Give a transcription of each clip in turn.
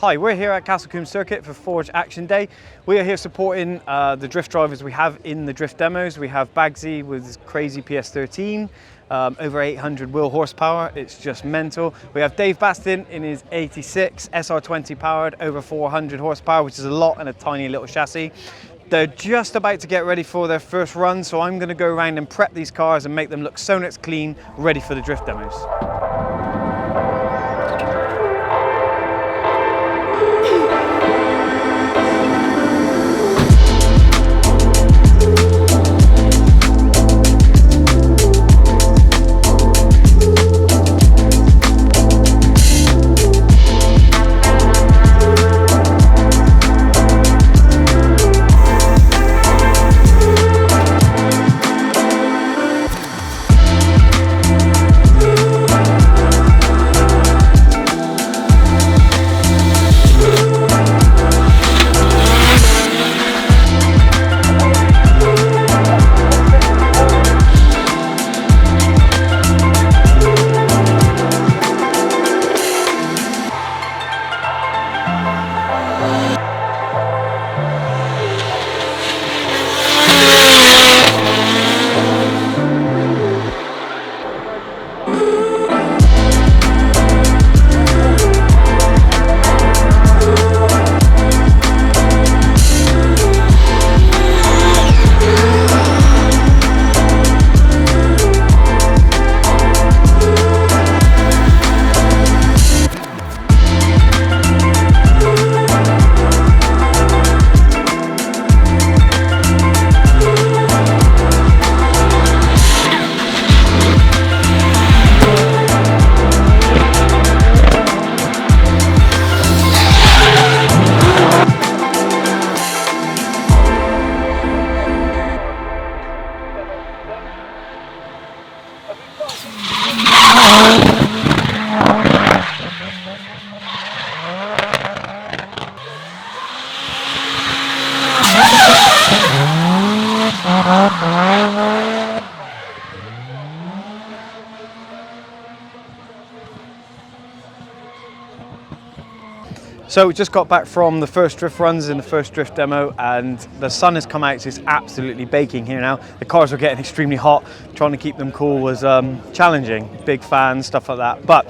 Hi, we're here at Combe Circuit for Forge Action Day. We are here supporting the drift drivers we have in the drift demos. We have Baggsys with his crazy PS13, over 800 wheel horsepower. It's just mental. We have Dave Baston in his 86 SR20 powered, over 400 horsepower, which is a lot in a tiny little chassis. They're just about to get ready for their first run, so I'm going to go around and prep these cars and make them look Sonax clean, ready for the drift demos. So we just got back from the first drift runs in the first drift demo, and the sun has come out, so it's absolutely baking here now. The cars were getting extremely hot. Trying to keep them cool was challenging. Big fans, stuff like that. But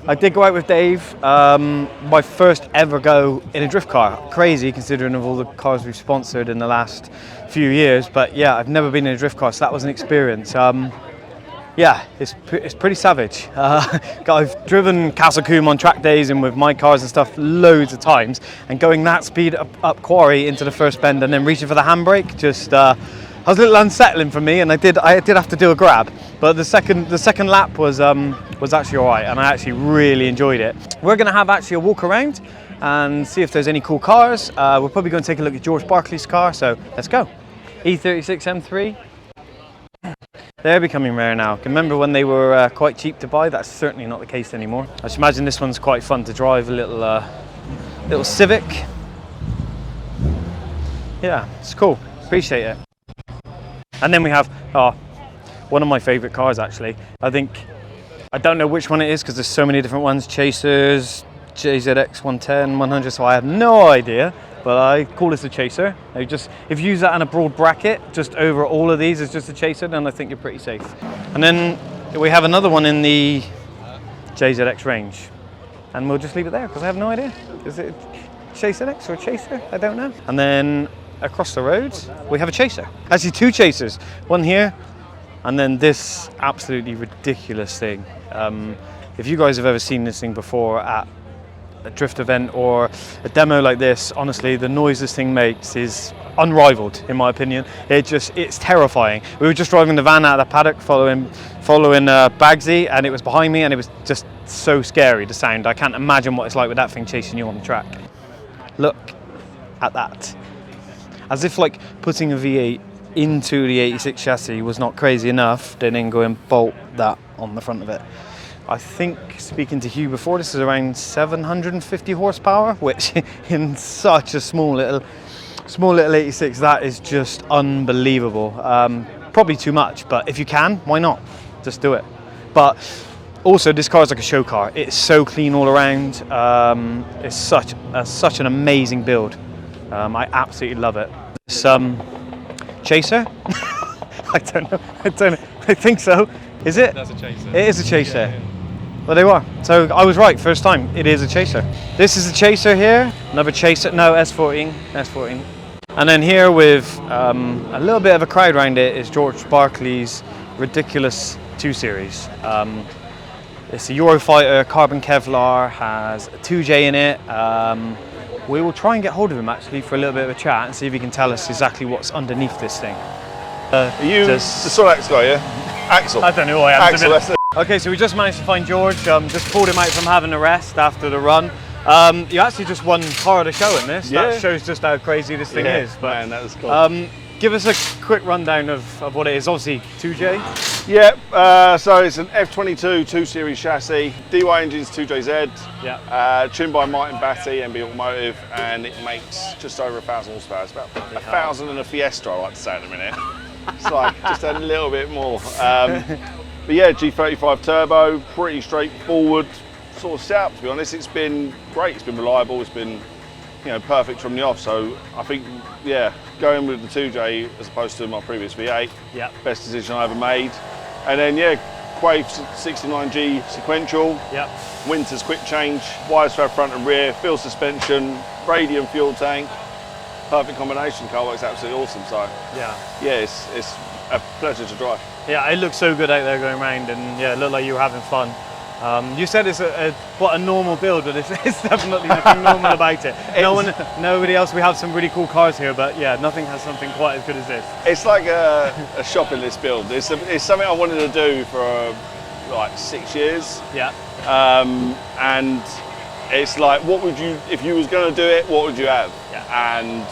I did go out with Dave, my first ever go in a drift car. Crazy considering of all the cars we've sponsored in the last few years, but yeah, I've never been in a drift car, so that was an experience. Yeah, it's pretty savage. I've driven Combe on track days and with my cars and stuff loads of times, and going that speed up quarry into the first bend and then reaching for the handbrake, just was a little unsettling for me, and I did have to do a grab. But the second lap was actually all right, and I actually really enjoyed it. We're going to have actually a walk around and see if there's any cool cars. We're probably going to take a look at George Barclays' car, so let's go. E36 M3. They're becoming rare now. Can remember when they were quite cheap to buy? That's certainly not the case anymore. I should imagine this one's quite fun to drive, a little Civic. Yeah, it's cool. Appreciate it. And then we have one of my favourite cars actually. I don't know which one it is because there's so many different ones. Chasers, JZX 110, 100. So I have no idea. But I call this a chaser. If you use that in a broad bracket, just over all of these as just a chaser, then I think you're pretty safe. And then we have another one in the JZX range. And we'll just leave it there because I have no idea. Is it a JZX or a chaser? I don't know. And then across the road, we have a chaser. Actually, two chasers. One here, and then this absolutely ridiculous thing. If you guys have ever seen this thing before at a drift event or a demo like this, honestly, the noise this thing makes is unrivaled in my opinion. It's terrifying. We were just driving the van out of the paddock following Baggsys, and it was behind me, and it was just so scary, the sound. I can't imagine what it's like with that thing chasing you on the track. Look at that. As if like putting a V8 into the 86 chassis was not crazy enough, they then go and bolt that on the front of it. I think, speaking to Hugh before, this is around 750 horsepower, which in such a small little 86, that is just unbelievable. Probably too much, but if you can, why not? Just do it. But Also, this car is like a show car. It's so clean all around. It's such an amazing build. I absolutely love it. This Chaser? I don't know. I think so. Is it? That's a Chaser. It is a Chaser. Yeah, yeah. Well, there you are. So I was right first time. It is a Chaser. This is a Chaser here. Another Chaser. No, S14. And then here with a little bit of a crowd around it is George Barclays' ridiculous 2 Series. It's a Eurofighter, carbon Kevlar, has a 2J in it. We will try and get hold of him actually for a little bit of a chat and see if he can tell us exactly what's underneath this thing. Are you the Sonax guy, yeah? Axel. I don't know who I am. Axel, that's it. Okay, so we just managed to find George. Just pulled him out from having a rest after the run. You actually just won car of the show in this. Yeah. That shows just how crazy this thing is. But, man, that was cool. Give us a quick rundown of what it is. Obviously 2J. Yeah, so it's an F22 2 Series chassis, DY engines 2JZ, Yeah. tuned by Martin Batty, MB Automotive, and it makes just over 1,000 horsepower. It's about 1,000 in a Fiesta, I like to say at the minute. It's like just a little bit more. But yeah, G35 turbo, pretty straightforward sort of setup, to be honest. It's been great, it's been reliable, it's been perfect from the off. So I think, yeah, going with the 2J as opposed to my previous V8, Yeah. best decision I ever made. And then yeah, Quave 69G sequential, Yeah. Winters quick change, wires for front and rear, fuel suspension, radium fuel tank, perfect combination. Car works absolutely awesome. So Yeah. yeah, it's a pleasure to drive. Yeah, it looks so good out there going around, and yeah, it looked like you were having fun. You said it's quite a normal build, but it's definitely nothing normal about it. Nobody else. We have some really cool cars here, but yeah, nothing has something quite as good as this. It's like a shopping list build. It's something I wanted to do for like 6 years. Yeah. And it's like, what would you, if you was going to do it, what would you have? Yeah. And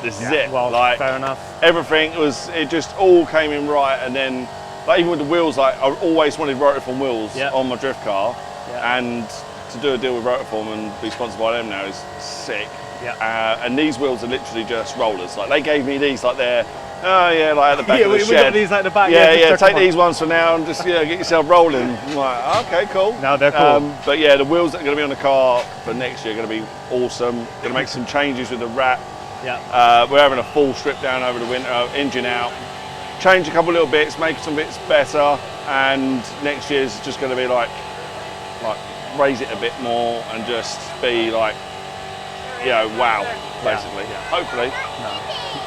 this is Yeah, it. well, like, fair enough. Everything it just all came in right. And then, like, even with the wheels, like, I always wanted Rotoform wheels Yeah. on my drift car. Yeah. And to do a deal with Rotoform and be sponsored by them now is sick. Yeah. And these wheels are literally just rollers. Like, they gave me these, like, they're, oh yeah, like at the back of the we shed. got these at the back. Yeah, take these ones for now and just get yourself rolling. I'm like, okay, cool. No, they're cool. But yeah, the wheels that are going to be on the car for next year are going to be awesome. Going to make some changes with the wrap. Yeah. We're having a full strip down over the winter, engine out. Change a couple little bits, make some bits better, and next year's just going to be like raise it a bit more and just be like, wow, basically. Yeah. Hopefully.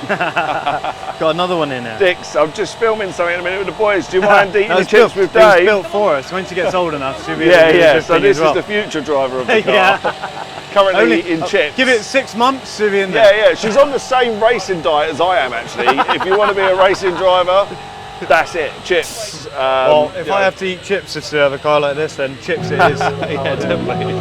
Got another one in there. Dix, I'm just filming something in a minute with the boys. Do you mind eating the It's chips with It was Dave? built for us. When she gets old enough, she'll be able to do the Yeah. chip So thing this as well. is the future driver of the car. Yeah. Currently eating chips. Give it 6 months, she'll be in there. Yeah. She's on the same racing diet as I am, actually. If you want to be a racing driver, that's it. Chips. Well, if I have to eat chips to have a car like this, then chips it is. yeah, definitely.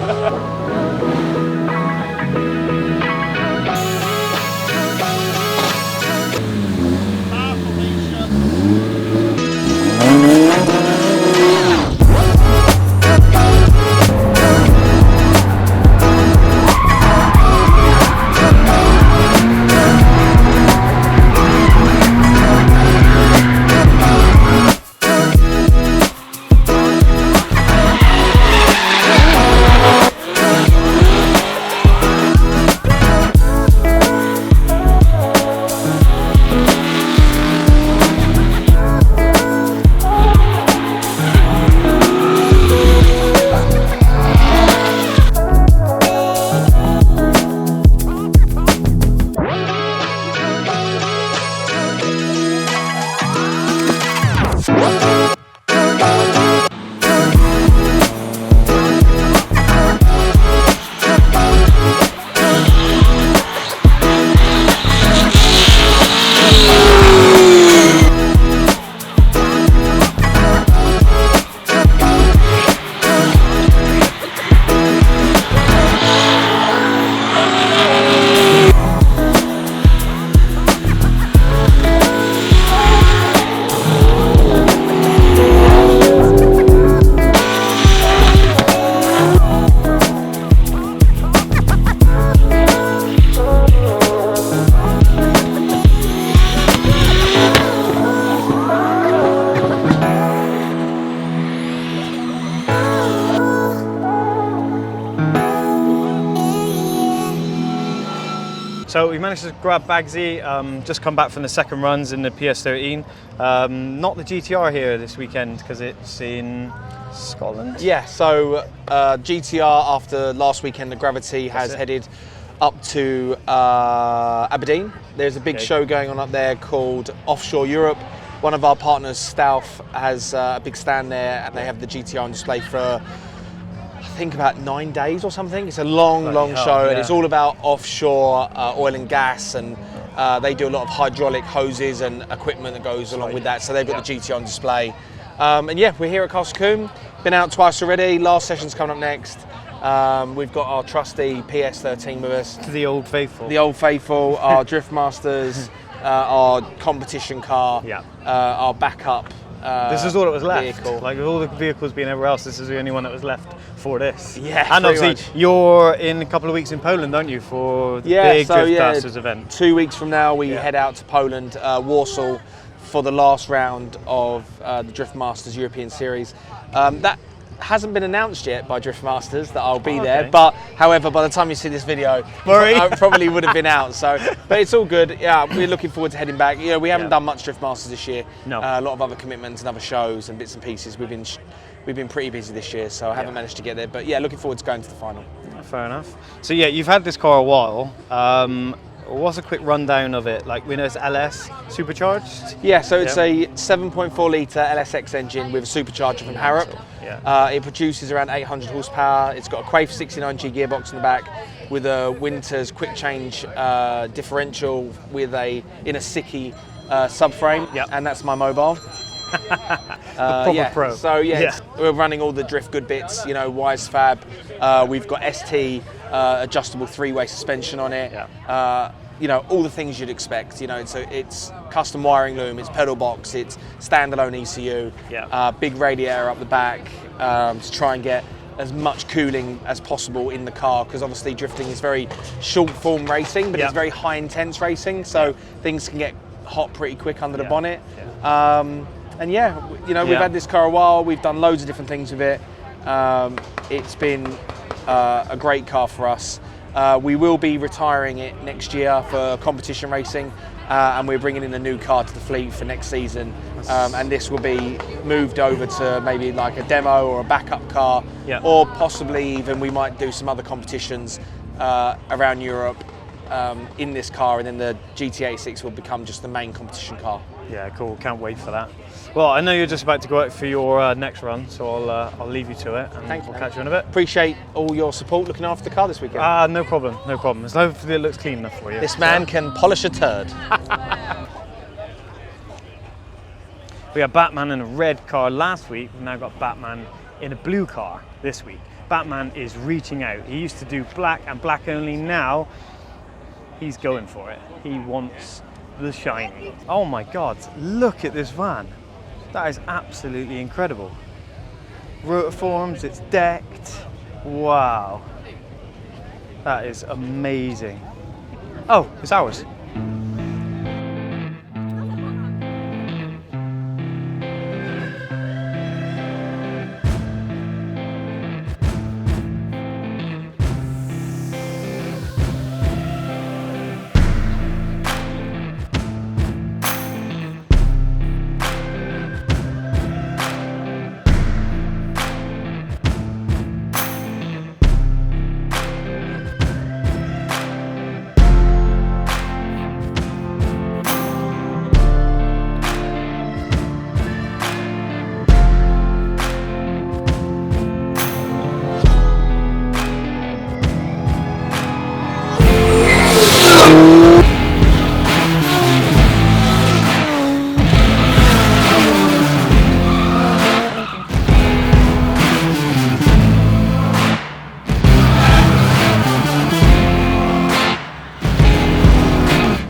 So we managed to grab Baggsy, just come back from the second runs in the PS13. Not the GTR here this weekend because it's in Scotland. Yeah, so GTR after last weekend, the Gravity has headed up to Aberdeen. There's a big show going on up there called Offshore Europe. One of our partners, Stauf, has a big stand there, and they have the GTR on display for, I think, about 9 days or something. It's a long show, and it's all about offshore oil and gas, and they do a lot of hydraulic hoses and equipment that goes along with that. So they've got the GTR on display. And yeah, we're here at Castle Combe. Been out twice already. Last session's coming up next. We've got our trusty PS13 with us. The old faithful. The old faithful, our Drift Masters, our competition car, our backup. This is all that was left. Vehicle. Like with all the vehicles being everywhere else, this is the only one that was left for this. Yeah, and obviously much. you're in a couple of weeks in Poland, aren't you, for the big Drift Masters event? 2 weeks from now we head out to Poland, Warsaw, for the last round of the Drift Masters European Series. That hasn't been announced yet by Drift Masters that I'll be there, but however, by the time you see this video, it probably would have been out. So, but it's all good. Yeah, we're looking forward to heading back. You know, we haven't done much Drift Masters this year. No, a lot of other commitments and other shows and bits and pieces. We've been pretty busy this year, so I haven't managed to get there. But yeah, looking forward to going to the final. Fair enough. So yeah, you've had this car a while. What's a quick rundown of it? Like, we know it's LS supercharged? Yeah, so it's a 7.4 litre LSX engine with a supercharger from Harrop. It produces around 800 horsepower. It's got a Quaife 69G gearbox in the back with a Winters quick change differential with a Sicky subframe, and that's my mobile. Proper pro. So we're running all the drift good bits, you know, Wise Fab. We've got ST adjustable three-way suspension on it. You know, all the things you'd expect. You know, it's custom wiring loom, it's pedal box, it's standalone ECU, big radiator up the back to try and get as much cooling as possible in the car, because obviously drifting is very short form racing, but it's very high intense racing, so things can get hot pretty quick under the bonnet. And yeah, you know, we've had this car a while, we've done loads of different things with it. It's been a great car for us. We will be retiring it next year for competition racing, and we're bringing in a new car to the fleet for next season. And this will be moved over to maybe like a demo or a backup car, or possibly even we might do some other competitions around Europe in this car, and then the GT86 will become just the main competition car. Yeah, cool. Can't wait for that. Well, I know you're just about to go out for your next run, so I'll leave you to it, and we'll catch you in a bit. Appreciate all your support looking after the car this weekend. No problem, no problem. As long as it looks clean enough for you. This man can polish a turd. We had Batman in a red car last week. We've now got Batman in a blue car this week. Batman is reaching out. He used to do black and black only. Now he's going for it. He wants the shiny. Oh my God, look at this van. That is absolutely incredible. Rotiforms, it's decked. Wow. That is amazing. Oh, it's ours.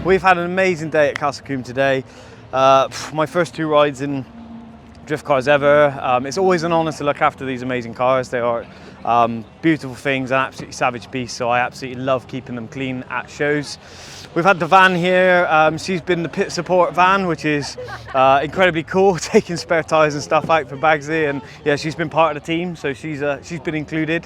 We've had an amazing day at Castle Combe today. My first 2 rides in drift cars ever. It's always an honour to look after these amazing cars. They are beautiful things and absolutely savage beasts, so I absolutely love keeping them clean at shows. We've had the van here. She's been the pit support van, which is incredibly cool, taking spare tyres and stuff out for Baggsy, and yeah, she's been part of the team, so she's been included.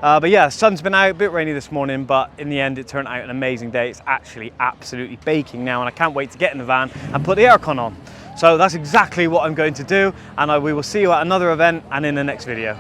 But yeah, the sun's been out, a bit rainy this morning, but in the end it turned out an amazing day. It's actually absolutely baking now, and I can't wait to get in the van and put the aircon on. So that's exactly what I'm going to do, and we will see you at another event and in the next video.